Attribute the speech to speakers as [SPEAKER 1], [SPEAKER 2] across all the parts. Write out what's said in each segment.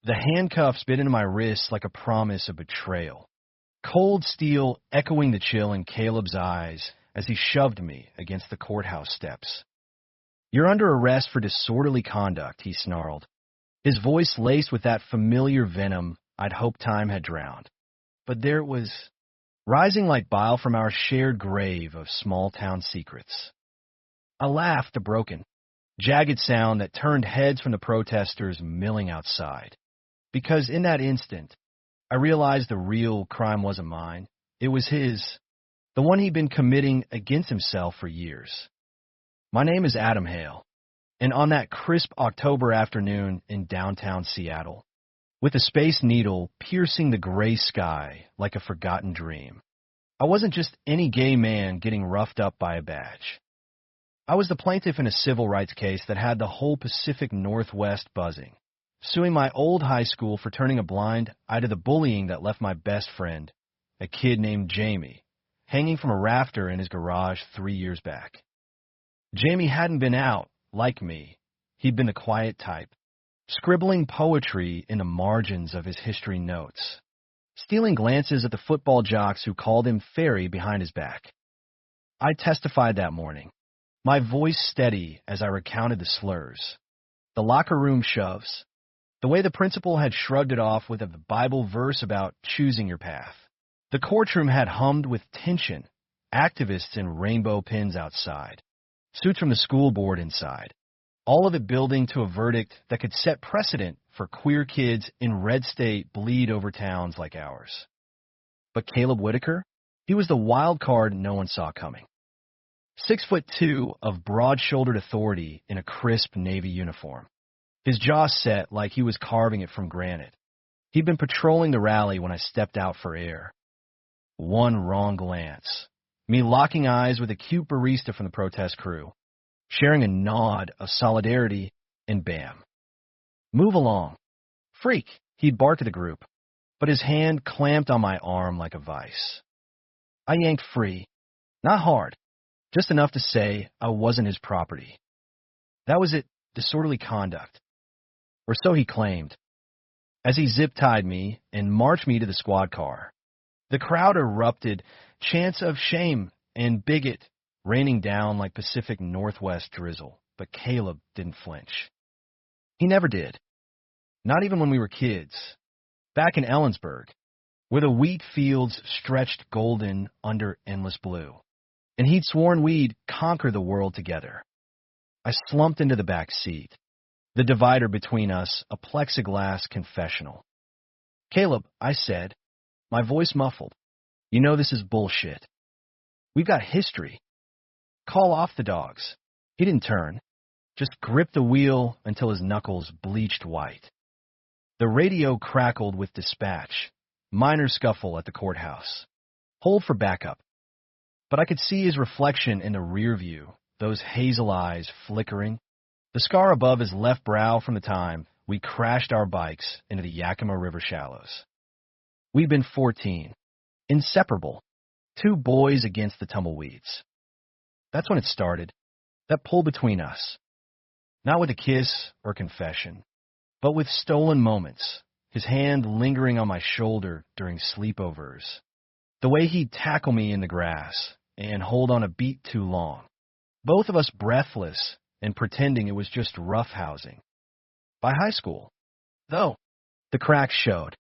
[SPEAKER 1] The handcuffs bit into my wrists like a promise of betrayal. Cold steel echoing the chill in Caleb's eyes as he shoved me against the courthouse steps. "You're under arrest for disorderly conduct," he snarled, his voice laced with that familiar venom I'd hoped time had drowned. But there it was, rising like bile from our shared grave of small-town secrets. I laughed, a broken, jagged sound that turned heads from the protesters milling outside. Because in that instant, I realized the real crime wasn't mine. It was his, the one he'd been committing against himself for years. My name is Adam Hale, and on that crisp October afternoon in downtown Seattle, with a space needle piercing the gray sky like a forgotten dream, I wasn't just any gay man getting roughed up by a badge. I was the plaintiff in a civil rights case that had the whole Pacific Northwest buzzing, suing my old high school for turning a blind eye to the bullying that left my best friend, a kid named Jamie, hanging from a rafter in his garage 3 years back. Jamie hadn't been out, like me. He'd been the quiet type, scribbling poetry in the margins of his history notes, stealing glances at the football jocks who called him Fairy behind his back. I testified that morning, my voice steady as I recounted the slurs, the locker room shoves, the way the principal had shrugged it off with a Bible verse about choosing your path. The courtroom had hummed with tension, activists in rainbow pins outside, suits from the school board inside, all of it building to a verdict that could set precedent for queer kids in red state bleed over towns like ours. But Caleb Whitaker, he was the wild card no one saw coming. 6'2" of broad-shouldered authority in a crisp Navy uniform, his jaw set like he was carving it from granite. He'd been patrolling the rally when I stepped out for air. One wrong glance, me locking eyes with a cute barista from the protest crew, sharing a nod of solidarity, and bam. "Move along. Freak," he'd bark at the group, but his hand clamped on my arm like a vice. I yanked free, not hard, just enough to say I wasn't his property. That was it, disorderly conduct. Or so he claimed, as he zip-tied me and marched me to the squad car. The crowd erupted, chants of shame and bigot raining down like Pacific Northwest drizzle, but Caleb didn't flinch. He never did. Not even when we were kids. Back in Ellensburg, where the wheat fields stretched golden under endless blue, and he'd sworn we'd conquer the world together. I slumped into the back seat, the divider between us a plexiglass confessional. "Caleb," I said, my voice muffled, "you know this is bullshit. We've got history. Call off the dogs." He didn't turn, just gripped the wheel until his knuckles bleached white. The radio crackled with dispatch. Minor scuffle at the courthouse. Hold for backup. But I could see his reflection in the rear view, those hazel eyes flickering, the scar above his left brow from the time we crashed our bikes into the Yakima River shallows. We'd been 14, inseparable, two boys against the tumbleweeds. That's when it started, that pull between us. Not with a kiss or confession, but with stolen moments, his hand lingering on my shoulder during sleepovers. The way he'd tackle me in the grass and hold on a beat too long. Both of us breathless and pretending it was just roughhousing. By high school, though, the cracks showed.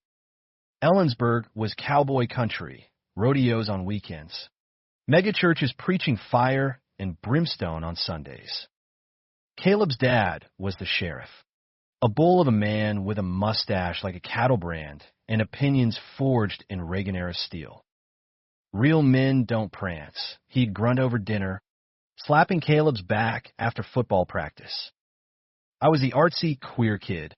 [SPEAKER 1] Ellensburg was cowboy country, rodeos on weekends, megachurches preaching fire and brimstone on Sundays. Caleb's dad was the sheriff, a bull of a man with a mustache like a cattle brand and opinions forged in Reagan-era steel. Real men don't prance, he'd grunt over dinner, slapping Caleb's back after football practice. I was the artsy queer kid,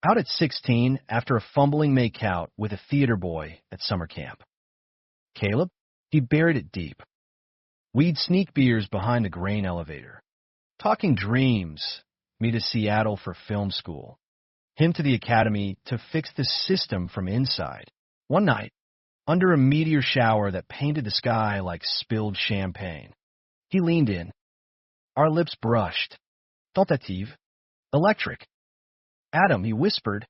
[SPEAKER 1] out at 16 after a fumbling make-out with a theater boy at summer camp. Caleb, he buried it deep. We'd sneak beers behind the grain elevator, talking dreams, me to Seattle for film school, him to the academy to fix the system from inside. One night, under a meteor shower that painted the sky like spilled champagne, he leaned in. Our lips brushed. Tentative. Electric. "Adam," he whispered,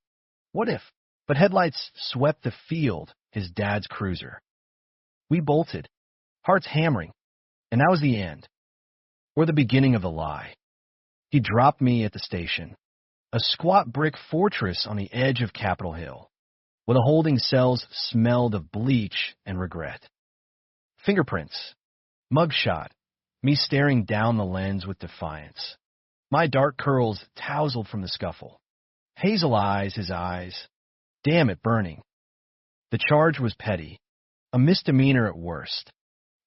[SPEAKER 1] What if? But headlights swept the field, his dad's cruiser. We bolted, hearts hammering, and that was the end, or the beginning of the lie. He dropped me at the station, a squat brick fortress on the edge of Capitol Hill, where the holding cells smelled of bleach and regret. Fingerprints, mugshot, me staring down the lens with defiance. My dark curls tousled from the scuffle. Hazel eyes, his eyes. Damn it, burning. The charge was petty, a misdemeanor at worst,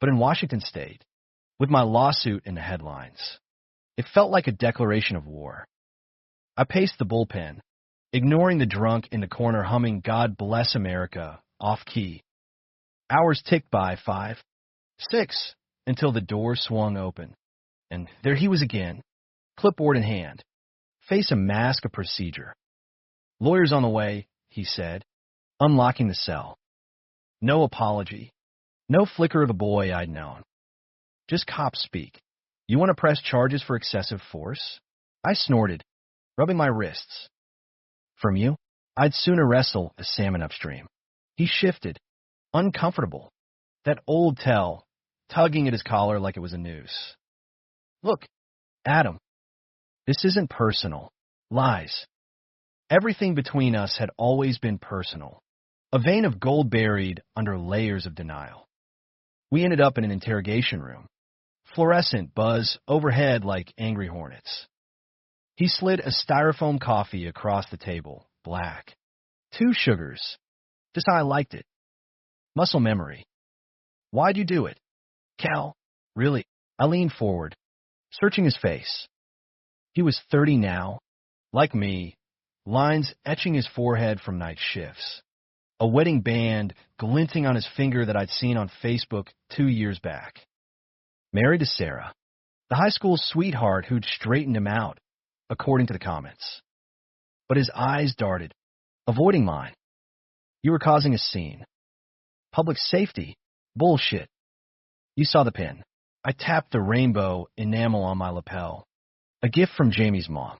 [SPEAKER 1] but in Washington State, with my lawsuit in the headlines, it felt like a declaration of war. I paced the bullpen, ignoring the drunk in the corner humming God Bless America off-key. Hours ticked by, 5, 6, until the door swung open, and there he was again, clipboard in hand, face a mask of procedure. Lawyers on the way, he said, unlocking the cell. No apology, no flicker of the boy I'd known. Just cop speak. You want to press charges for excessive force? I snorted, rubbing my wrists. From you, I'd sooner wrestle a salmon upstream. He shifted, uncomfortable, that old tell, tugging at his collar like it was a noose. Look, Adam, this isn't personal. Lies. Everything between us had always been personal, a vein of gold buried under layers of denial. We ended up in an interrogation room, fluorescent buzz overhead like angry hornets. He slid a styrofoam coffee across the table, black. 2 sugars. Just how I liked it. Muscle memory. Why'd you do it? Cal, really? I leaned forward, searching his face. He was 30 now, like me, lines etching his forehead from night shifts. A wedding band glinting on his finger that I'd seen on Facebook 2 years back. Married to Sarah, the high school sweetheart who'd straightened him out, according to the comments. But his eyes darted, avoiding mine. You were causing a scene. Public safety. Bullshit. You saw the pin. I tapped the rainbow enamel on my lapel. A gift from Jamie's mom.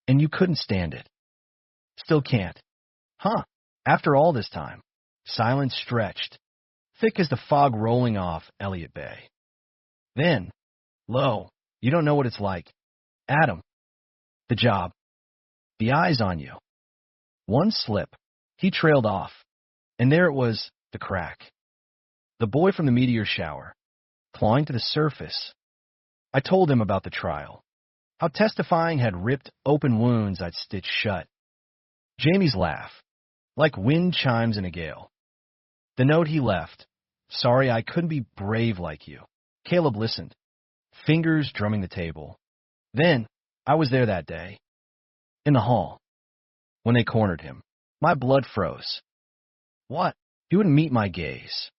[SPEAKER 1] And you couldn't stand it. Still can't. Huh. After all this time. Silence stretched, thick as the fog rolling off Elliott Bay. Then, lo, you don't know what it's like. Adam. The job. The eyes on you. One slip. He trailed off. And there it was, the crack. The boy from the meteor shower, clawing to the surface. I told him about the trial. How testifying had ripped open wounds I'd stitched shut. Jamie's laugh, like wind chimes in a gale. The note he left. Sorry I couldn't be brave like you. Caleb listened, fingers drumming the table. Then, I was there that day. In the hall. When they cornered him. My blood froze. What? He wouldn't meet my gaze.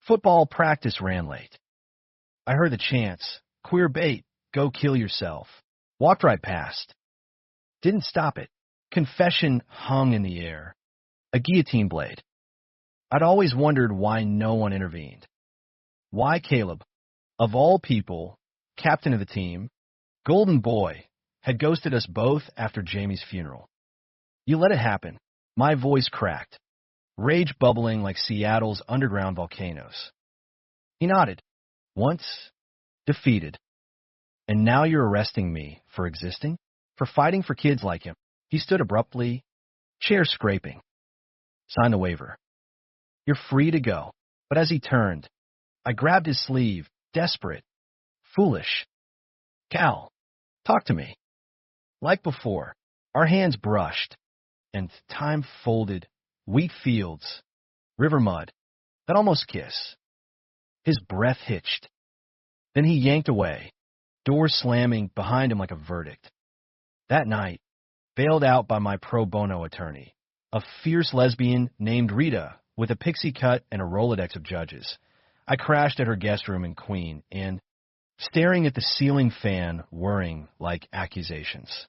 [SPEAKER 1] Football practice ran late. I heard the chants. Queer bait. Go kill yourself. Walked right past. Didn't stop it. Confession hung in the air. A guillotine blade. I'd always wondered why no one intervened. Why Caleb, of all people, captain of the team, golden boy, had ghosted us both after Jamie's funeral. You let it happen. My voice cracked. Rage bubbling like Seattle's underground volcanoes. He nodded. Once, defeated. And now you're arresting me for existing? For fighting for kids like him? He stood abruptly, chair scraping. Sign the waiver. You're free to go. But as he turned, I grabbed his sleeve, desperate, foolish. Cal, talk to me. Like before, our hands brushed, and time folded, wheat fields, river mud, that almost kiss. His breath hitched. Then he yanked away, door slamming behind him like a verdict. That night, bailed out by my pro bono attorney, a fierce lesbian named Rita with a pixie cut and a Rolodex of judges, I crashed at her guest room in Queen and, staring at the ceiling fan, whirring like accusations.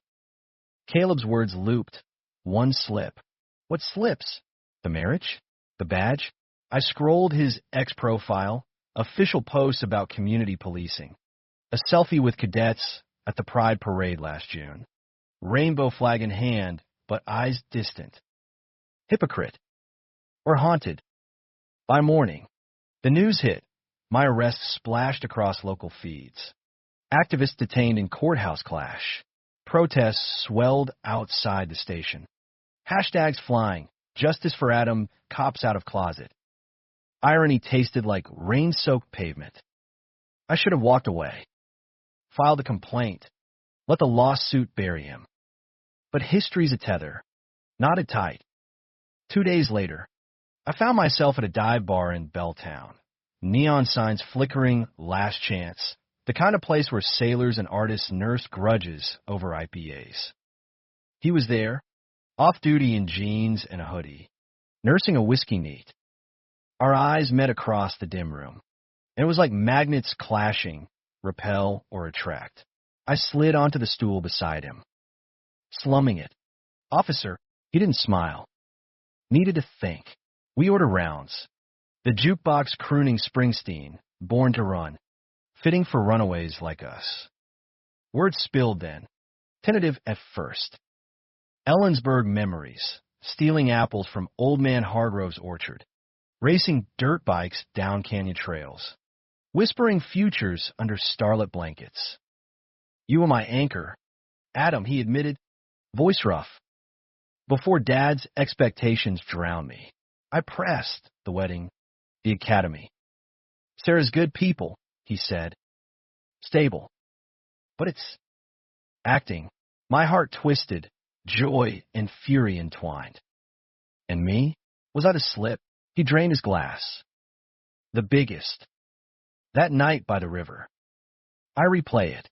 [SPEAKER 1] Caleb's words looped. One slip. What slips? The marriage? The badge? I scrolled his ex-profile, official posts about community policing, a selfie with cadets at the Pride Parade last June, rainbow flag in hand, but eyes distant. Hypocrite. Or haunted. By morning, the news hit. My arrest splashed across local feeds. Activists detained in courthouse clash. Protests swelled outside the station. Hashtags flying. Justice for Adam, cops out of closet. Irony tasted like rain-soaked pavement. I should have walked away. Filed a complaint. Let the lawsuit bury him. But history's a tether. Knotted tight. 2 days later, I found myself at a dive bar in Belltown. Neon signs flickering, last chance. The kind of place where sailors and artists nursed grudges over IPAs. He was there, off-duty in jeans and a hoodie, nursing a whiskey neat. Our eyes met across the dim room, and it was like magnets clashing, repel or attract. I slid onto the stool beside him, slumming it. Officer, he didn't smile. Needed to think. We ordered rounds. The jukebox crooning Springsteen, Born to Run, fitting for runaways like us. Words spilled then, tentative at first. Ellensburg memories, stealing apples from Old Man Hargrove's orchard, racing dirt bikes down canyon trails, whispering futures under starlit blankets. You were my anchor. Adam, he admitted, voice rough. Before Dad's expectations drowned me, I pressed the wedding, the academy. Sarah's good people, he said. Stable. But it's acting. My heart twisted, joy and fury entwined. And me? Was I to slip? He drained his glass. The biggest. That night by the river. I replay it.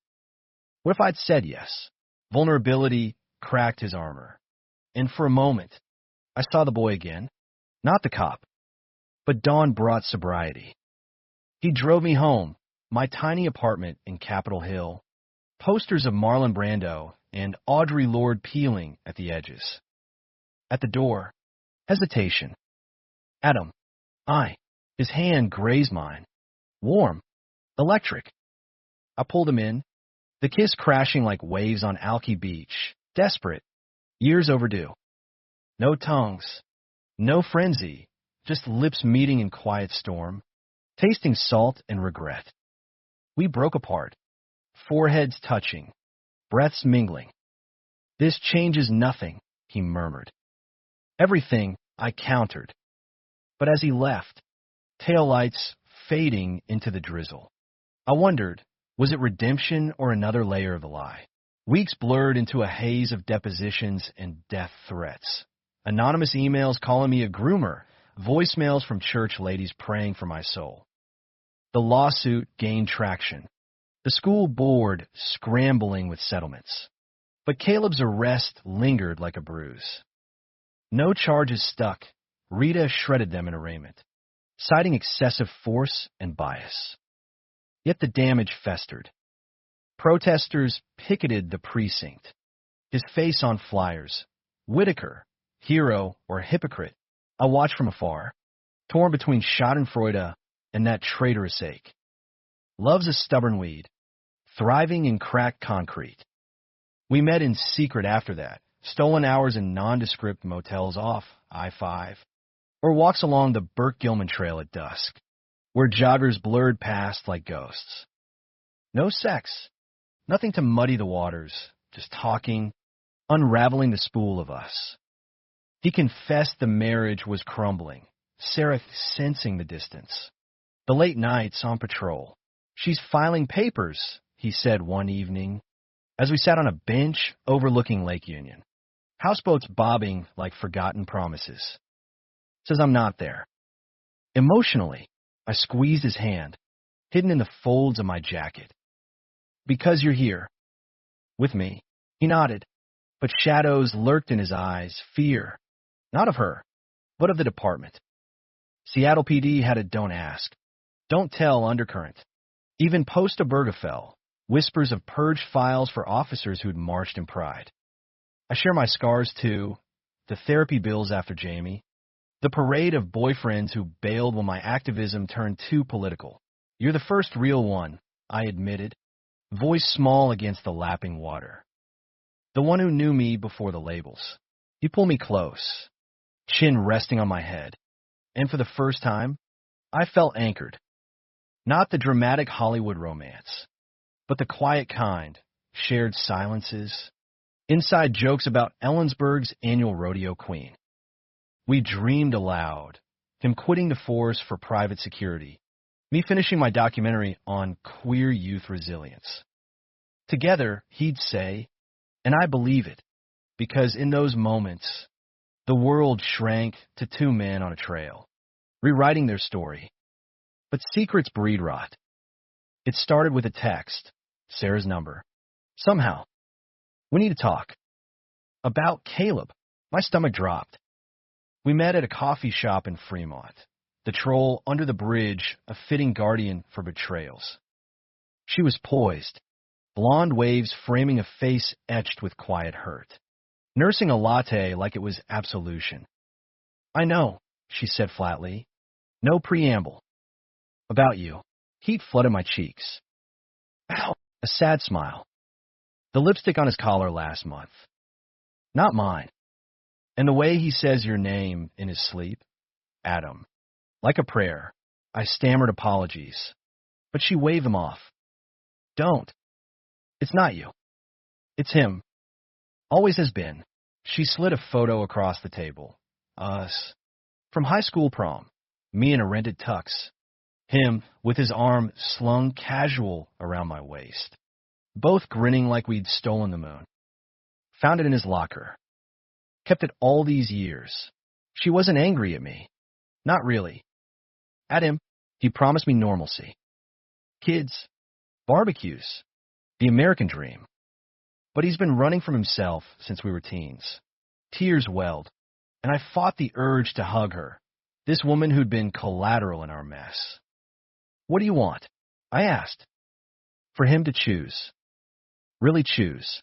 [SPEAKER 1] What if I'd said yes? Vulnerability cracked his armor. And for a moment, I saw the boy again. Not the cop. But dawn brought sobriety. He drove me home, my tiny apartment in Capitol Hill. Posters of Marlon Brando and Audre Lorde peeling at the edges. At the door, hesitation. Adam, his hand grazed mine. Warm, electric. I pulled him in, the kiss crashing like waves on Alki Beach. Desperate, years overdue. No tongues, no frenzy, just lips meeting in quiet storm, tasting salt and regret. We broke apart, foreheads touching, breaths mingling. This changes nothing, he murmured. Everything, I countered. But as he left, taillights fading into the drizzle, I wondered, was it redemption or another layer of the lie? Weeks blurred into a haze of depositions and death threats. Anonymous emails calling me a groomer, voicemails from church ladies praying for my soul. The lawsuit gained traction. The school board scrambling with settlements. But Caleb's arrest lingered like a bruise. No charges stuck. Rita shredded them in arraignment, citing excessive force and bias. Yet the damage festered. Protesters picketed the precinct, his face on flyers. Whitaker, hero or hypocrite, I watched from afar, torn between schadenfreude and that traitorous ache. Love's a stubborn weed, thriving in cracked concrete. We met in secret after that, stolen hours in nondescript motels off I-5, or walks along the Burke-Gilman Trail at dusk, where joggers blurred past like ghosts. No sex, nothing to muddy the waters, just talking, unraveling the spool of us. He confessed the marriage was crumbling, Sarah sensing the distance. The late nights on patrol. She's filing papers, he said one evening, as we sat on a bench overlooking Lake Union. Houseboats bobbing like forgotten promises. Says I'm not there. Emotionally, I squeezed his hand, hidden in the folds of my jacket. Because you're here. With me. He nodded, but shadows lurked in his eyes, fear. Not of her, but of the department. Seattle PD had a don't ask, don't tell undercurrent. Even post-Obergefell, whispers of purged files for officers who'd marched in pride. I share my scars too, the therapy bills after Jamie, the parade of boyfriends who bailed when my activism turned too political. You're the first real one, I admitted, voice small against the lapping water. The one who knew me before the labels. He pulled me close, chin resting on my head, and for the first time, I felt anchored. Not the dramatic Hollywood romance, but the quiet kind, shared silences, inside jokes about Ellensburg's annual rodeo queen. We dreamed aloud, him quitting the force for private security, me finishing my documentary on queer youth resilience. Together, he'd say, and I believe it, because in those moments, the world shrank to two men on a trail, rewriting their story. But secrets breed rot. It started with a text, Sarah's number. Somehow, we need to talk. About Caleb. My stomach dropped. We met at a coffee shop in Fremont. The troll under the bridge, a fitting guardian for betrayals. She was poised, blonde waves framing a face etched with quiet hurt, nursing a latte like it was absolution. I know, she said flatly. No preamble. About you. Heat flooded my cheeks. Ow. A sad smile. The lipstick on his collar last month. Not mine. And the way he says your name in his sleep. Adam. Like a prayer. I stammered apologies. But she waved them off. Don't. It's not you. It's him. Always has been. She slid a photo across the table. Us. From high school prom. Me in a rented tux. Him with his arm slung casual around my waist. Both grinning like we'd stolen the moon. Found it in his locker. Kept it all these years. She wasn't angry at me. Not really. At him, he promised me normalcy. Kids. Barbecues. The American dream. But he's been running from himself since we were teens. Tears welled, and I fought the urge to hug her, this woman who'd been collateral in our mess. What do you want? I asked. For him to choose. Really choose.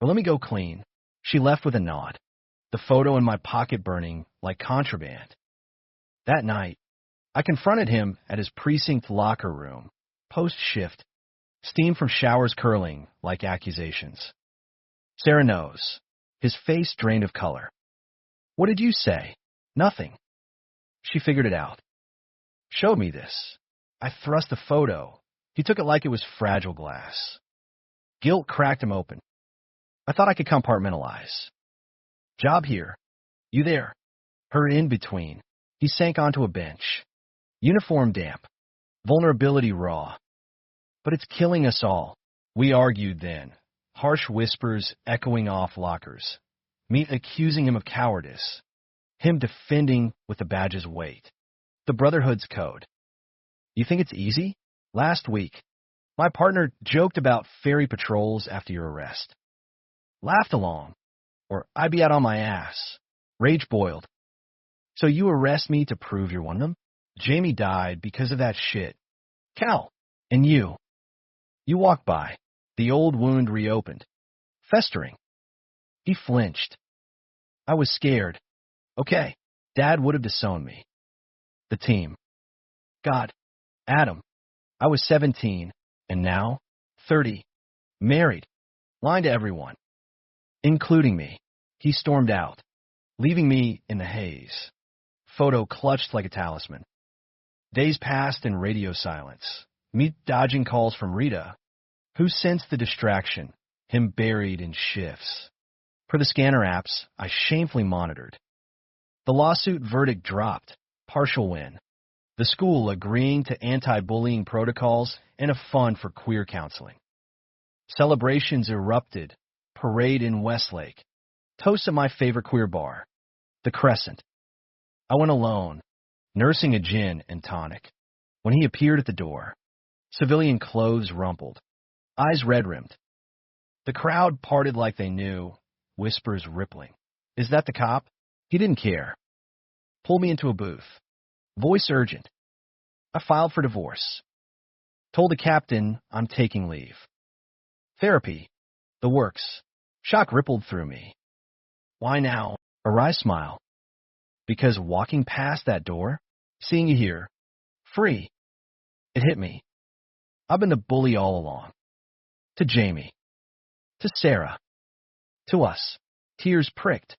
[SPEAKER 1] Well, let me go clean. She left with a nod, the photo in my pocket burning like contraband. That night, I confronted him at his precinct locker room, post-shift, steam from showers curling like accusations. Sarah knows. His face drained of color. What did you say? Nothing. She figured it out. Showed me this. I thrust the photo. He took it like it was fragile glass. Guilt cracked him open. I thought I could compartmentalize. Job here. You there. Her in between. He sank onto a bench. Uniform damp. Vulnerability raw. But it's killing us all. We argued then. Harsh whispers echoing off lockers. Me accusing him of cowardice. Him defending with the badge's weight. The Brotherhood's code. You think it's easy? Last week, my partner joked about ferry patrols after your arrest. Laughed along. Or I'd be out on my ass. Rage boiled. So you arrest me to prove you're one of them? Jamie died because of that shit. Cal. And you. You walked by. The old wound reopened. Festering. He flinched. I was scared. Okay. Dad would have disowned me. The team. God. Adam. I was 17. And now? 30. Married. Lying to everyone. Including me. He stormed out, leaving me in the haze. Photo clutched like a talisman. Days passed in radio silence. Me dodging calls from Rita, who sensed the distraction, him buried in shifts. Per the scanner apps, I shamefully monitored. The lawsuit verdict dropped. Partial win. The school agreeing to anti-bullying protocols and a fund for queer counseling. Celebrations erupted. Parade in Westlake. Toast at my favorite queer bar, the Crescent. I went alone, nursing a gin and tonic, when he appeared at the door. Civilian clothes rumpled, eyes red-rimmed. The crowd parted like they knew, whispers rippling. Is that the cop? He didn't care. Pulled me into a booth. Voice urgent. I filed for divorce. Told the captain I'm taking leave. Therapy. The works. Shock rippled through me. Why now? A wry smile. Because walking past that door, seeing you here, free, it hit me. I've been the bully all along. To Jamie. To Sarah. To us. Tears pricked.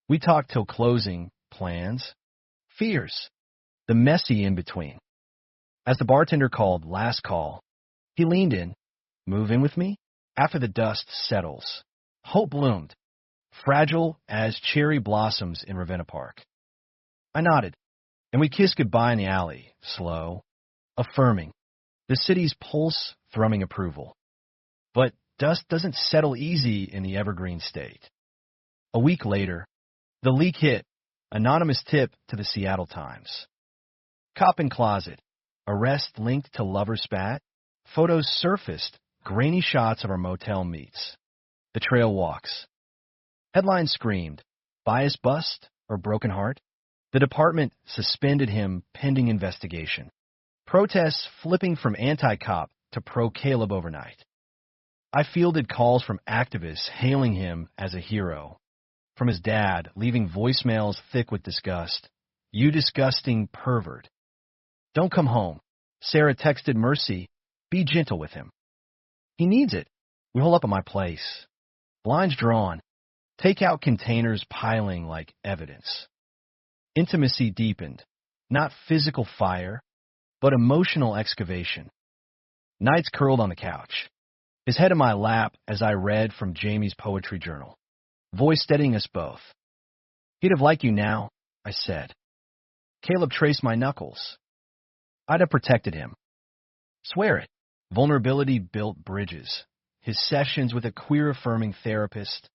[SPEAKER 1] We talked till closing, plans, fears, the messy in-between. As the bartender called last call, he leaned in. Move in with me? After the dust settles, hope bloomed, fragile as cherry blossoms in Ravenna Park. I nodded, and we kissed goodbye in the alley, slow, affirming, the city's pulse thrumming approval. But dust doesn't settle easy in the evergreen state. A week later, the leak hit, anonymous tip to the Seattle Times. Cop in closet, arrest linked to lover spat, photos surfaced, grainy shots of our motel meets. The trail walks. Headline screamed, bias bust or broken heart? The department suspended him pending investigation. Protests flipping from anti-cop to pro-Caleb overnight. I fielded calls from activists hailing him as a hero. From his dad, leaving voicemails thick with disgust. You disgusting pervert. Don't come home. Sarah texted Mercy, be gentle with him. He needs it. We hole up at my place. Blinds drawn. Takeout containers piling like evidence. Intimacy deepened. Not physical fire, but emotional excavation. Nights curled on the couch. His head in my lap as I read from Jamie's poetry journal. Voice steadying us both. He'd have liked you now, I said. Caleb traced my knuckles. I'd have protected him. Swear it. Vulnerability built bridges. His sessions with a queer-affirming therapist.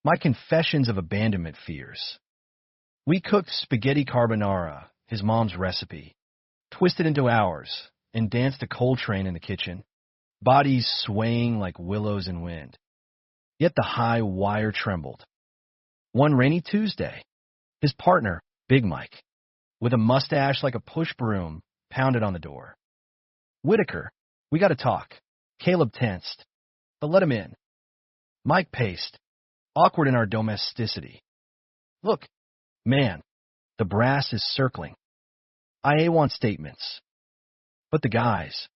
[SPEAKER 1] My confessions of abandonment fears. We cooked spaghetti carbonara, his mom's recipe, twisted into ours, and danced a Coltrane in the kitchen, bodies swaying like willows in wind. Yet the high wire trembled. One rainy Tuesday, his partner, Big Mike, with a mustache like a push broom, pounded on the door. Whitaker, we got to talk. Caleb tensed, but let him in. Mike paced, awkward in our domesticity. Look, man, the brass is circling. I want statements. But the guys,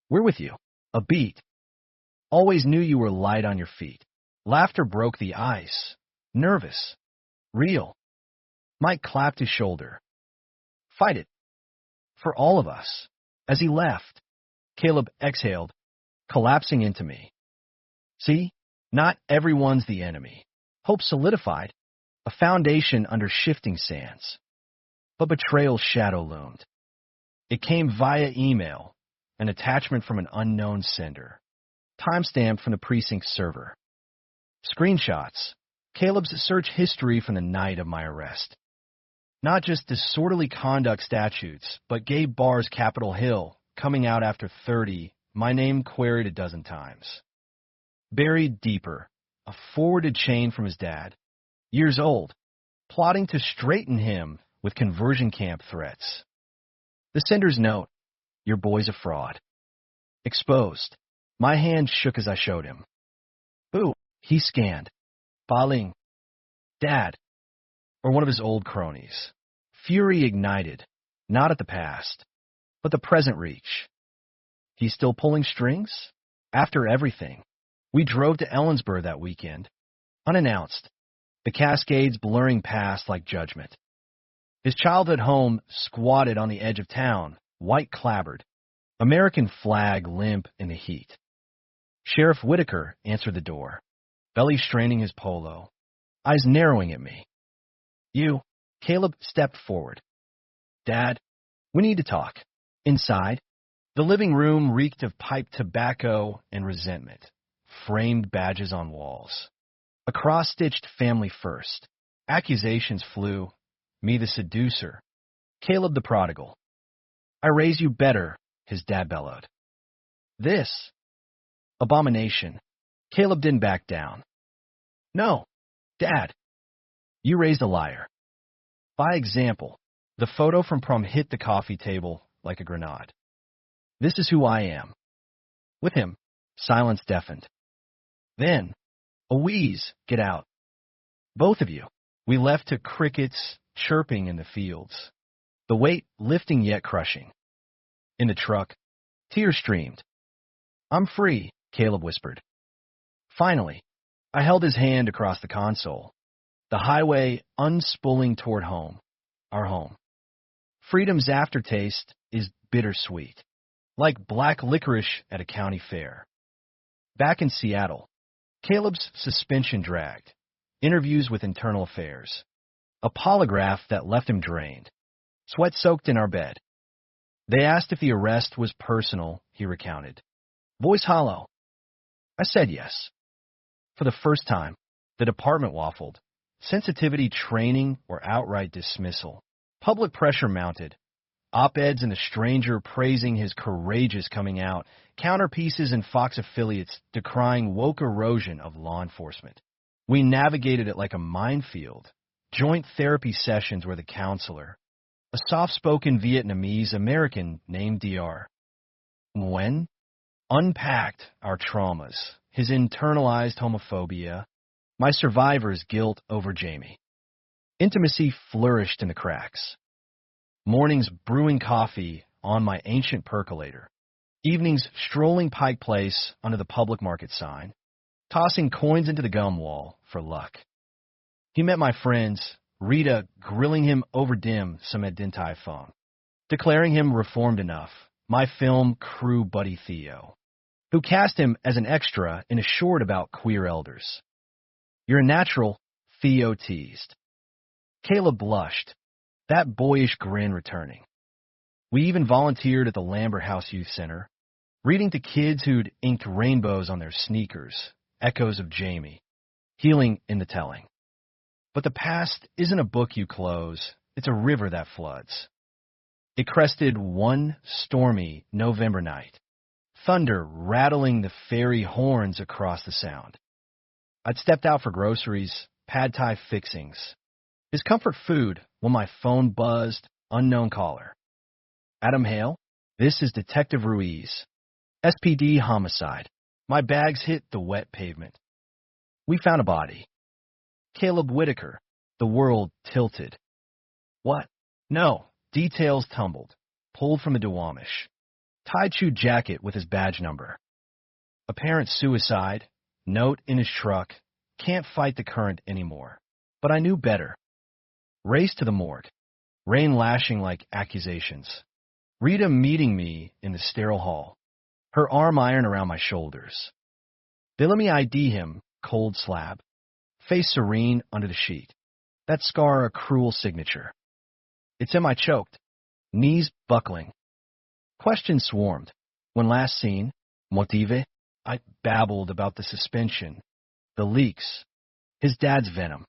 [SPEAKER 1] we're with you. A beat. Always knew you were light on your feet. Laughter broke the ice. Nervous. Real. Mike clapped his shoulder. Fight it. For all of us. As he left, Caleb exhaled, collapsing into me. See, not everyone's the enemy. Hope solidified, a foundation under shifting sands. But betrayal's shadow loomed. It came via email, an attachment from an unknown sender, timestamped from the precinct server. Screenshots, Caleb's search history from the night of my arrest. Not just disorderly conduct statutes, but gay bars Capitol Hill, coming out after 30, my name queried a dozen times. Buried deeper, a forwarded chain from his dad, years old, plotting to straighten him with conversion camp threats. The sender's note, your boy's a fraud. Exposed. My hand shook as I showed him. Boo, he scanned. Baling. Dad. Or one of his old cronies. Fury ignited, not at the past, but the present reach. He's still pulling strings? After everything. We drove to Ellensburg that weekend, unannounced, the Cascades blurring past like judgment. His childhood home squatted on the edge of town, white clapboard, American flag limp in the heat. Sheriff Whitaker answered the door, belly straining his polo, eyes narrowing at me. You, Caleb stepped forward. Dad, we need to talk. Inside, the living room reeked of pipe tobacco and resentment, framed badges on walls. A cross-stitched family first. Accusations flew. Me the seducer. Caleb the prodigal. I raise you better, his dad bellowed. This. Abomination. Caleb didn't back down. No, Dad. You raised a liar. By example, the photo from prom hit the coffee table like a grenade. This is who I am. With him, silence deafened. Then, a wheeze, get out. Both of you. We left to crickets chirping in the fields. The weight lifting yet crushing. In the truck, tears streamed. I'm free, Caleb whispered. Finally, I held his hand across the console. The highway unspooling toward home, our home. Freedom's aftertaste is bittersweet, like black licorice at a county fair. Back in Seattle, Caleb's suspension dragged, interviews with internal affairs, a polygraph that left him drained, sweat-soaked in our bed. They asked if the arrest was personal, he recounted. Voice hollow. I said yes. For the first time, the department waffled. Sensitivity training or outright dismissal. Public pressure mounted. Op-eds in The Stranger praising his courageous coming out. Counterpieces and Fox affiliates decrying woke erosion of law enforcement. We navigated it like a minefield. Joint therapy sessions were the counselor. A soft-spoken Vietnamese American named Dr. Nguyen unpacked our traumas, his internalized homophobia, my survivor's guilt over Jamie. Intimacy flourished in the cracks. Mornings brewing coffee on my ancient percolator. Evenings strolling Pike Place under the public market sign, tossing coins into the gum wall for luck. He met my friends, Rita grilling him over dim some Adintai phone, declaring him reformed enough, my film crew buddy Theo, who cast him as an extra in a short about queer elders. You're a natural, Theo teased. Caleb blushed, that boyish grin returning. We even volunteered at the Lambert House Youth Center, reading to kids who'd inked rainbows on their sneakers, echoes of Jamie, healing in the telling. But the past isn't a book you close, it's a river that floods. It crested one stormy November night, thunder rattling the fairy horns across the sound. I'd stepped out for groceries, pad thai fixings. His comfort food when my phone buzzed, unknown caller. Adam Hale, this is Detective Ruiz. SPD homicide. My bags hit the wet pavement. We found a body. Caleb Whitaker. The world tilted. What? No. Details tumbled. Pulled from a Duwamish. Tie-chewed jacket with his badge number. Apparent suicide. Note in his truck. Can't fight the current anymore. But I knew better. Race to the morgue. Rain lashing like accusations. Rita meeting me in the sterile hall. Her arm iron around my shoulders. They let me ID him, cold slab. Face serene under the sheet. That scar a cruel signature. It's semi-choked. Knees buckling. Questions swarmed. When last seen, motive? I babbled about the suspension, the leaks, his dad's venom.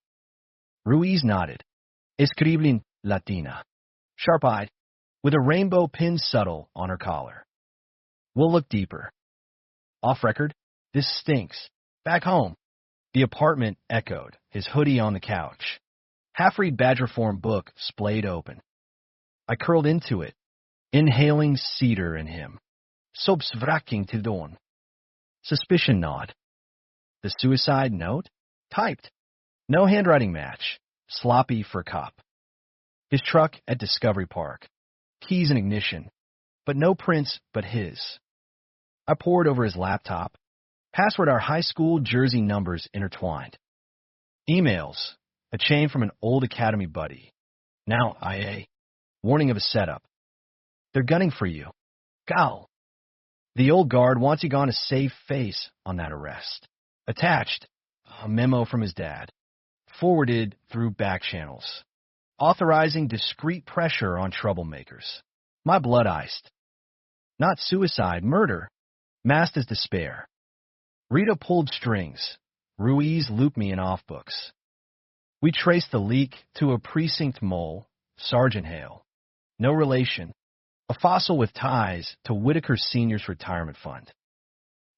[SPEAKER 1] Ruiz nodded. Escribling Latina. Sharp-eyed, with a rainbow pin subtle on her collar. We'll look deeper. Off record, this stinks. Back home. The apartment echoed, his hoodie on the couch. Half-read badger form book splayed open. I curled into it, inhaling cedar in him. Sobsvraking till dawn. Suspicion nod. The suicide note? Typed. No handwriting match. Sloppy for cop. His truck at Discovery Park. Keys and ignition. But no prints but his. I pored over his laptop. Password our high school jersey numbers intertwined. Emails. A chain from an old academy buddy. Now IA. Warning of a setup. They're gunning for you. Gal. The old guard wants you gone to save face on that arrest. Attached. A memo from his dad. Forwarded through back channels. Authorizing discreet pressure on troublemakers. My blood iced. Not suicide, murder. Masked as despair. Rita pulled strings. Ruiz looped me in off-books. We traced the leak to a precinct mole, Sergeant Hale. No relation. A fossil with ties to Whitaker Sr.'s retirement fund.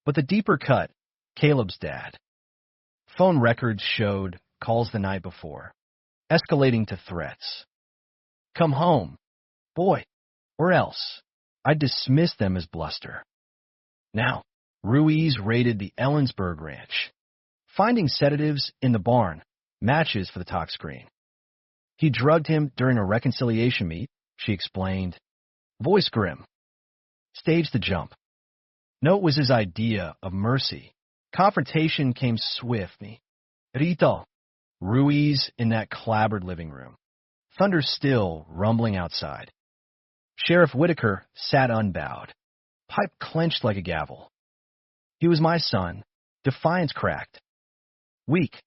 [SPEAKER 1] But the deeper cut, Caleb's dad. Phone records showed calls the night before, escalating to threats. Come home. Boy, or else. I dismissed them as bluster. Now, Ruiz raided the Ellensburg ranch, finding sedatives in the barn, matches for the talk screen. He drugged him during a reconciliation meet, she explained. Voice grim. Staged the jump. Note was his idea of mercy. Confrontation came swift. Me. Rito. Ruiz in that clabbered living room. Thunder still rumbling outside. Sheriff Whitaker sat unbowed, pipe clenched like a gavel. He was my son, defiance cracked. Weak.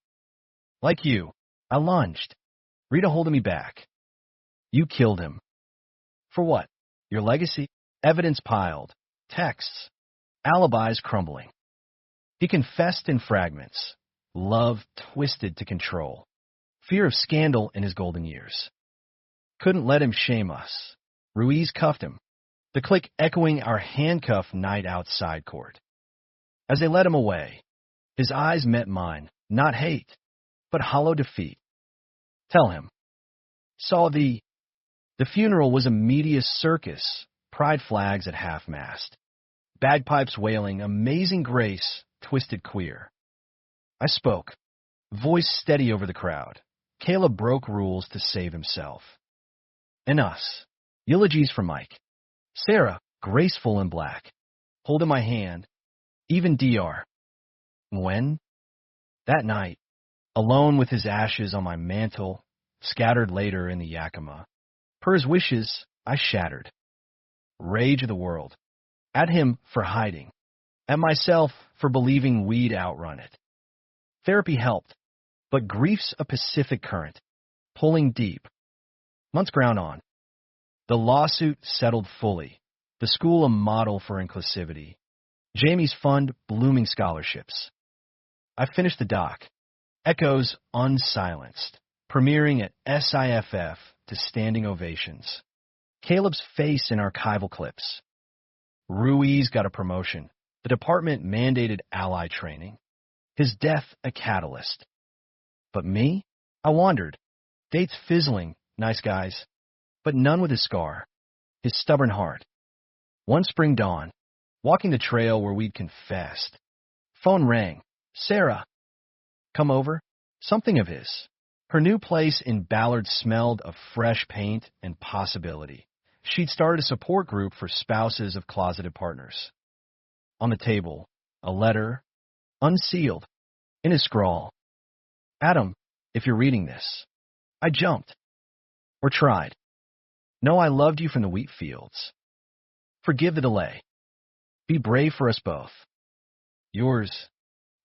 [SPEAKER 1] Like you, I lunged. Rita holding me back. You killed him. For what? Your legacy? Evidence piled. Texts. Alibis crumbling. He confessed in fragments. Love twisted to control. Fear of scandal in his golden years. Couldn't let him shame us. Ruiz cuffed him. The click echoing our handcuff night outside court. As they led him away, his eyes met mine, not hate, but hollow defeat. Tell him. Saw the funeral was a media circus, pride flags at half-mast. Bagpipes wailing, amazing grace, twisted queer. I spoke, voice steady over the crowd. Caleb broke rules to save himself. And us. Eulogies for Mike. Sarah, graceful in black, holding my hand. Even DR. When? That night, alone with his ashes on my mantle, scattered later in the Yakima. Per his wishes, I shattered. Rage of the world. At him for hiding. At myself for believing we'd outrun it. Therapy helped, but grief's a Pacific current, pulling deep. Months ground on. The lawsuit settled fully. The school a model for inclusivity. Jamie's fund blooming scholarships. I finished the doc. Echoes unsilenced. Premiering at SIFF to standing ovations. Caleb's face in archival clips. Ruiz got a promotion. The department mandated ally training. His death a catalyst. But me? I wandered. Dates fizzling, nice guys. But none with his scar. His stubborn heart. One spring dawn, walking the trail where we'd confessed. Phone rang. Sarah. Come over. Something of his. Her new place in Ballard smelled of fresh paint and possibility. She'd started a support group for spouses of closeted partners. On the table, a letter, unsealed, in his scrawl. Adam, if you're reading this, I jumped. Or tried. Know I loved you from the wheat fields. Forgive the delay. Be brave for us both. Yours,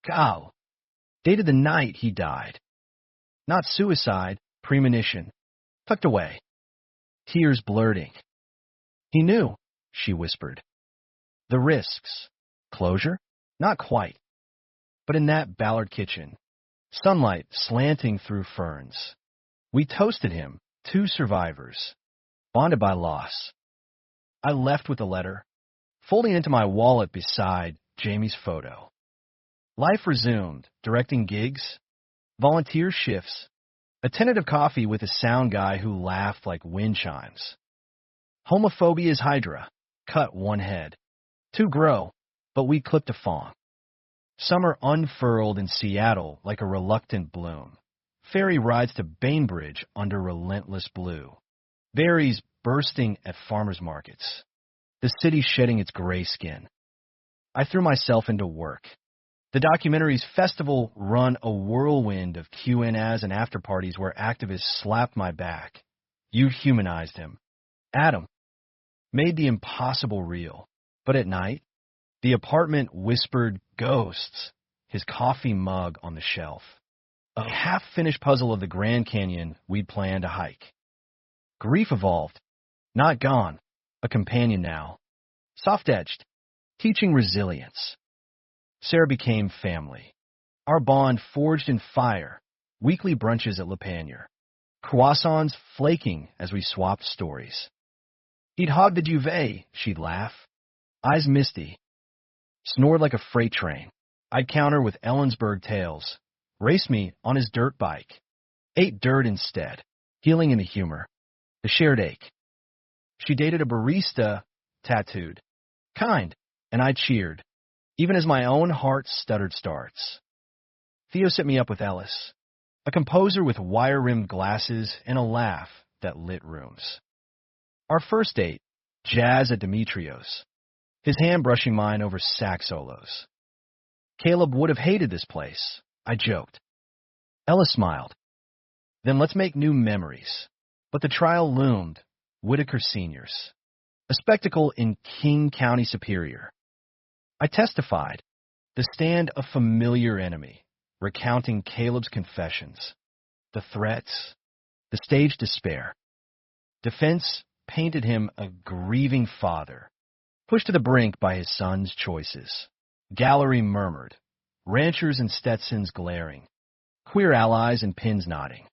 [SPEAKER 1] Gal. Dated the night he died. Not suicide, premonition. Tucked away. Tears blurting. He knew, she whispered. The risks. Closure? Not quite. But in that Ballard kitchen, sunlight slanting through ferns. We toasted him, two survivors, bonded by loss. I left with the letter, folding into my wallet beside Jamie's photo. Life resumed, directing gigs, volunteer shifts, a tentative coffee with a sound guy who laughed like wind chimes. Homophobia's hydra, cut one head. Two grow, but we clipped a fawn. Summer unfurled in Seattle like a reluctant bloom. Ferry rides to Bainbridge under relentless blue. Berries bursting at farmers' markets. The city shedding its gray skin. I threw myself into work. The documentary's festival run a whirlwind of Q&As and after-parties where activists slapped my back. You humanized him. Adam. Made the impossible real. But at night, the apartment whispered ghosts, his coffee mug on the shelf. A half-finished puzzle of the Grand Canyon we'd planned to hike. Grief evolved. Not gone. A companion now. Soft-edged. Teaching resilience. Sarah became family. Our bond forged in fire. Weekly brunches at Le Panier. Croissants flaking as we swapped stories. He'd hog the duvet, she'd laugh. Eyes misty. Snored like a freight train. I'd counter with Ellensburg tales. Race me on his dirt bike. Ate dirt instead. Healing in the humor. The shared ache. She dated a barista, tattooed. Kind, and I cheered, even as my own heart stuttered starts. Theo set me up with Ellis, a composer with wire-rimmed glasses and a laugh that lit rooms. Our first date, jazz at Demetrios, his hand brushing mine over sax solos. Caleb would have hated this place, I joked. Ella smiled. Then let's make new memories. But the trial loomed. Whitaker Seniors. A spectacle in King County Superior. I testified. The stand a familiar enemy, recounting Caleb's confessions. The threats. The stage despair. Defense painted him a grieving father, pushed to the brink by his son's choices. Gallery murmured. Ranchers and Stetsons glaring. Queer allies and pins nodding.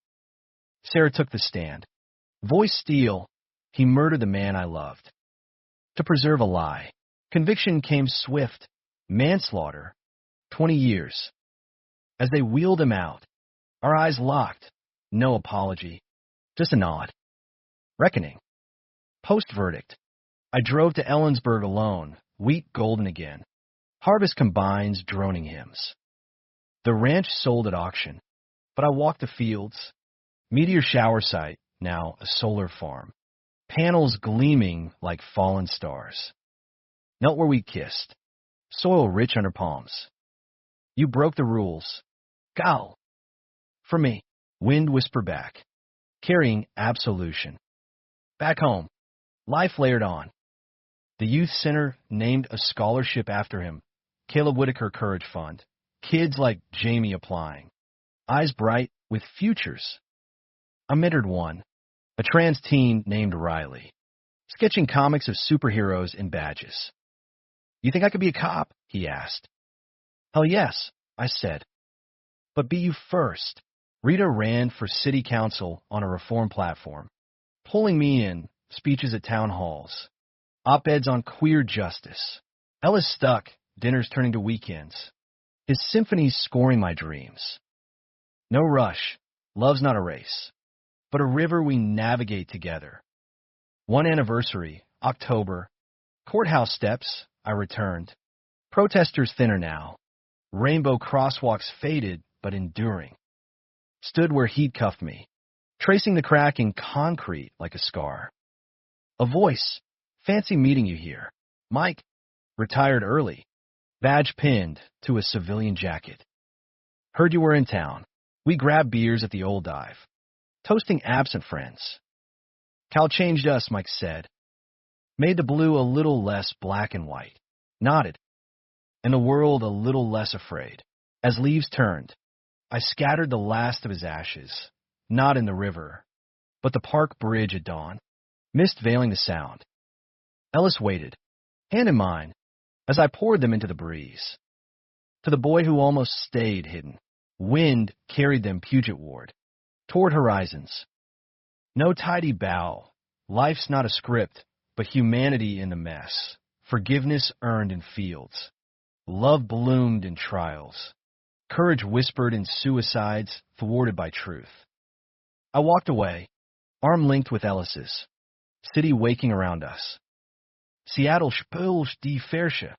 [SPEAKER 1] Sarah took the stand. Voice steel, he murdered the man I loved. To preserve a lie. Conviction came swift. Manslaughter. 20 years. As they wheeled him out, our eyes locked. No apology. Just a nod. Reckoning. Post-verdict. I drove to Ellensburg alone, wheat golden again. Harvest combines droning hymns. The ranch sold at auction, but I walked the fields. Meteor shower site, now a solar farm. Panels gleaming like fallen stars. Knelt where we kissed. Soil rich under palms. You broke the rules. Gal. For me, wind whispered back, carrying absolution. Back home, life layered on. The youth center named a scholarship after him. Caleb Whitaker Courage Fund. Kids like Jamie applying. Eyes bright with futures. I mentored one, a trans teen named Riley, sketching comics of superheroes in badges. You think I could be a cop? He asked. Hell yes, I said. But be you first. Rita ran for city council on a reform platform, pulling me in, speeches at town halls, op-eds on queer justice. Ellis stuck, dinners turning to weekends. His symphonies scoring my dreams. No rush. Love's not a race, but a river we navigate together. One anniversary, October. Courthouse steps, I returned. Protesters thinner now. Rainbow crosswalks faded but enduring. Stood where he'd cuffed me, tracing the crack in concrete like a scar. A voice. Fancy meeting you here. Mike. Retired early. Badge pinned to a civilian jacket. Heard you were in town. We grabbed beers at the old dive. Toasting absent friends. Cal changed us, Mike said. Made the blue a little less black and white. Nodded. And the world a little less afraid. As leaves turned, I scattered the last of his ashes. Not in the river, but the park bridge at dawn. Mist veiling the sound. Ellis waited, hand in mine, as I poured them into the breeze. To the boy who almost stayed hidden, wind carried them Pugetward, toward horizons. No tidy bow. Life's not a script, but humanity in the mess. Forgiveness earned in fields. Love bloomed in trials. Courage whispered in suicides thwarted by truth. I walked away, arm linked with Ellis's. City waking around us. Seattle spült die Versche.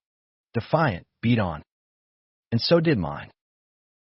[SPEAKER 1] Defiant, beat on. And so did mine.